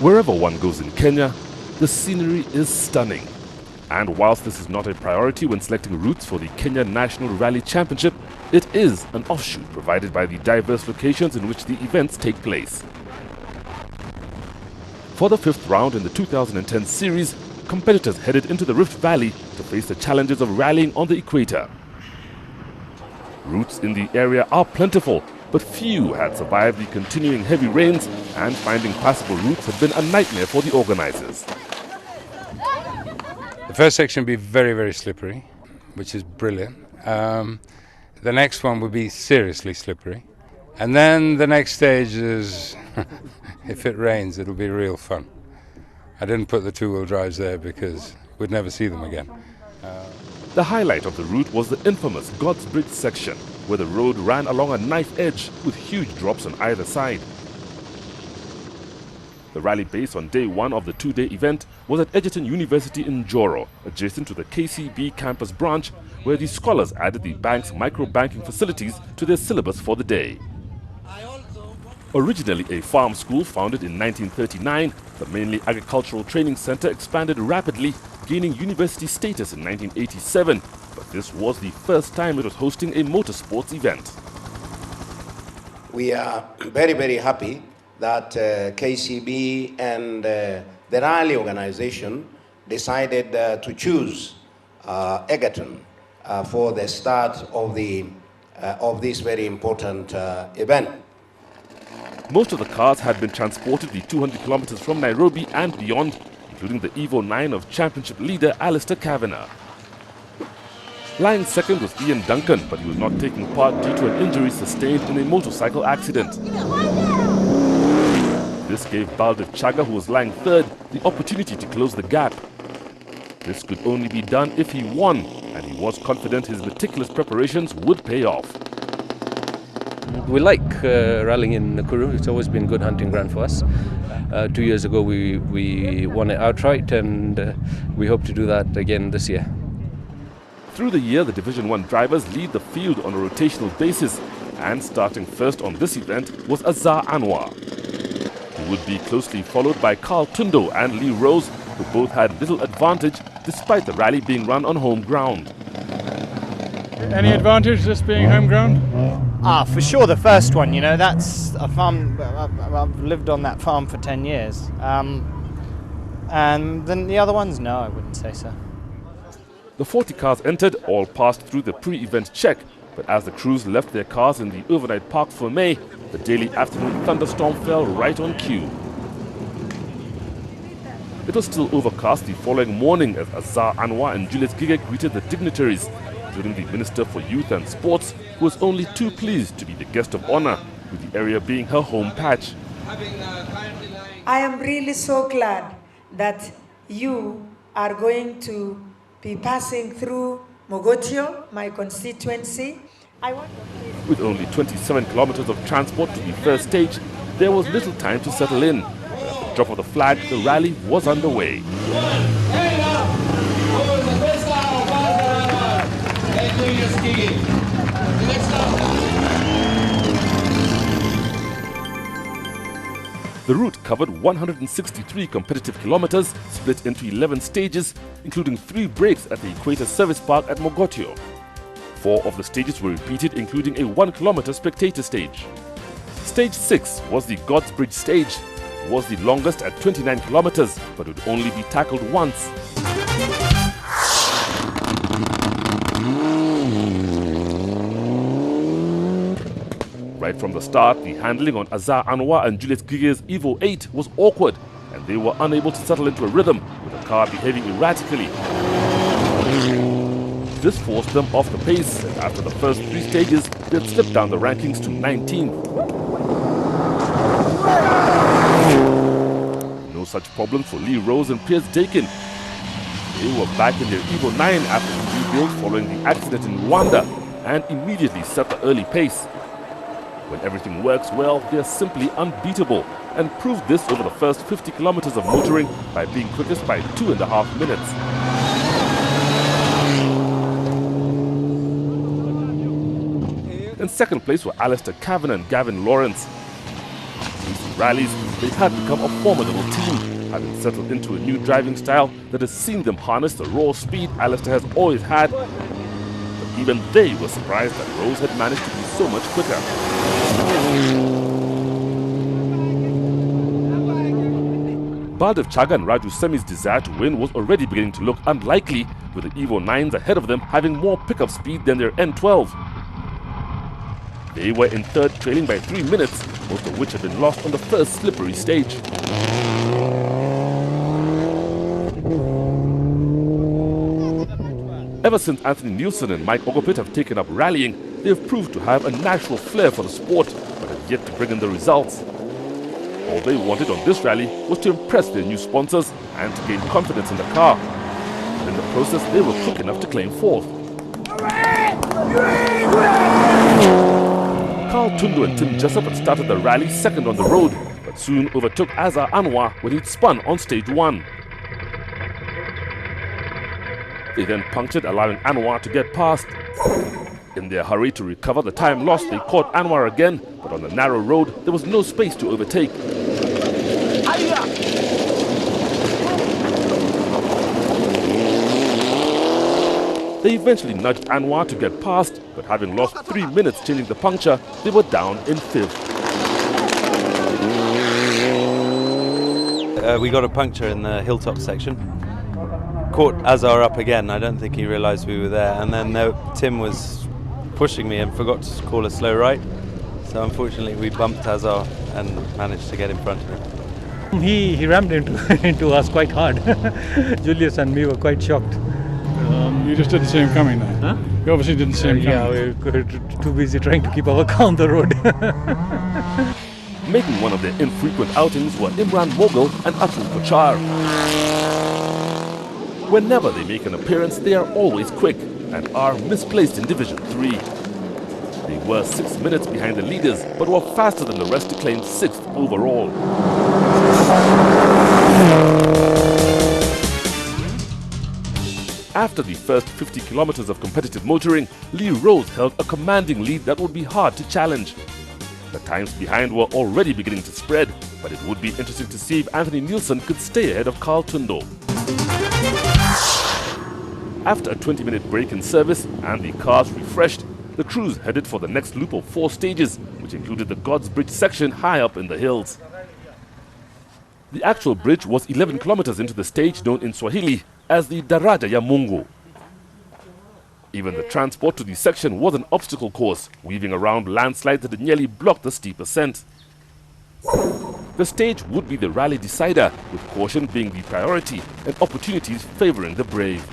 Wherever one goes in Kenya, the scenery is stunning. And whilst this is not a priority when selecting routes for the Kenya National Rally Championship, it is an offshoot provided by the diverse locations in which the events take place. For the fifth round in the 2010 series, competitors headed into the Rift Valley to face the challenges of rallying on the equator. Routes in the area are plentiful, but few had survived the continuing heavy rains, and finding passable routes had been a nightmare for the organizers. The first section will be very, very slippery, which is brilliant. The next one will be seriously slippery. And then the next stage is, if it rains, it'll be real fun. I didn't put the two-wheel drives there because we'd never see them again. The highlight of the route was the infamous God's Bridge section, where the road ran along a knife edge with huge drops on either side. The rally base on day one of the two-day event was at Egerton University in Njoro, adjacent to the KCB campus branch, where the scholars added the bank's micro-banking facilities to their syllabus for the day. Originally a farm school founded in 1939, the mainly agricultural training center expanded rapidly, gaining university status in 1987, but this was the first time it was hosting a motorsports event. We are very, very happy that KCB and the rally organization decided to choose Egerton for the start of this very important event. Most of the cars had been transported the 200 kilometers from Nairobi and beyond, including the Evo 9 of championship leader Alistair Kavanagh. Lying second was Ian Duncan, but he was not taking part due to an injury sustained in a motorcycle accident. This gave Baldev Chaga, who was lying third, the opportunity to close the gap. This could only be done if he won, and he was confident his meticulous preparations would pay off. We like rallying in Nakuru. It's always been good hunting ground for us. 2 years ago we won it outright, and we hope to do that again this year. Through the year, the Division 1 drivers lead the field on a rotational basis, and starting first on this event was Azar Anwar. He would be closely followed by Carl Tundo and Lee Rose, who both had little advantage despite the rally being run on home ground. Any advantage this being home ground? For sure the first one, you know, that's a farm. I've lived on that farm for 10 years. And then the other ones, no, I wouldn't say so. The 40 cars entered all passed through the pre-event check, but as the crews left their cars in the overnight park for May, the daily afternoon thunderstorm fell right on cue. It was still overcast the following morning as Azar Anwar and Julius Gigek greeted the dignitaries, including the Minister for Youth and Sports, who was only too pleased to be the guest of honor, with the area being her home patch. I am really so glad that you are going to be passing through Mogotio, my constituency. With only 27 kilometers of transport to the first stage, there was little time to settle in. At the drop of the flag, the rally was underway. The route covered 163 competitive kilometers, split into 11 stages, including 3 breaks at the Equator Service Park at Mogotio. 4 of the stages were repeated, including a 1-kilometer spectator stage. Stage 6 was the God's Bridge stage. It was the longest at 29 kilometers, but would only be tackled once. Right from the start, the handling on Azar Anwar and Julius Gigek's Evo 8 was awkward, and they were unable to settle into a rhythm, with the car behaving erratically. This forced them off the pace, and after the first 3 stages, they had slipped down the rankings to 19th. such problems for Lee Rose and Piers Dakin. They were back in their Evo 9 after the rebuild following the accident in Rwanda and immediately set the early pace. When everything works well, they are simply unbeatable and proved this over the first 50 kilometers of motoring by being quickest by 2.5 minutes. In second place were Alistair Cavan and Gavin Lawrence. In recent rallies, they had become a formidable team, having settled into a new driving style that has seen them harness the raw speed Alistair has always had. But even they were surprised that Rose had managed to be so much quicker. Baldev Chaga and Raju Semi's desire to win was already beginning to look unlikely, with the Evo 9s ahead of them having more pickup speed than their N12. They were in third, trailing by 3 minutes, most of which had been lost on the first slippery stage. Ever since Anthony Nielsen and Mike Ogopit have taken up rallying, they have proved to have a natural flair for the sport, but have yet to bring in the results. All they wanted on this rally was to impress their new sponsors and to gain confidence in the car. And in the process, they were quick enough to claim fourth. Carl Tundu and Tim Jessup had started the rally second on the road, but soon overtook Azar Anwar when he'd spun on stage 1. They then punctured, allowing Anwar to get past. In their hurry to recover the time lost, they caught Anwar again, but on the narrow road, there was no space to overtake. They eventually nudged Anwar to get past, but having lost 3 minutes changing the puncture, they were down in 5th. We got a puncture in the hilltop section. Caught Azar up again. I don't think he realised we were there. And then Tim was pushing me and forgot to call a slow right. So unfortunately we bumped Azar and managed to get in front of him. He rammed into us quite hard. Julius and me were quite shocked. You just didn't see him coming then? Huh? You obviously didn't see him coming. Yeah, we were too busy trying to keep our car on the road. Making one of their infrequent outings were Imran Mughal and Atul Kochar. Whenever they make an appearance, they are always quick and are misplaced in Division 3. They were 6 minutes behind the leaders, but were faster than the rest to claim 6th overall. After the first 50 kilometers of competitive motoring, Lee Rose held a commanding lead that would be hard to challenge. The times behind were already beginning to spread, but it would be interesting to see if Anthony Nielsen could stay ahead of Carl Tundo. After a 20-minute break in service and the cars refreshed, the crews headed for the next loop of 4 stages, which included the God's Bridge section high up in the hills. The actual bridge was 11 kilometers into the stage known in Swahili as the Daraja ya Mungu. Even the transport to the section was an obstacle course, weaving around landslides that nearly blocked the steep ascent. The stage would be the rally decider, with caution being the priority and opportunities favoring the brave.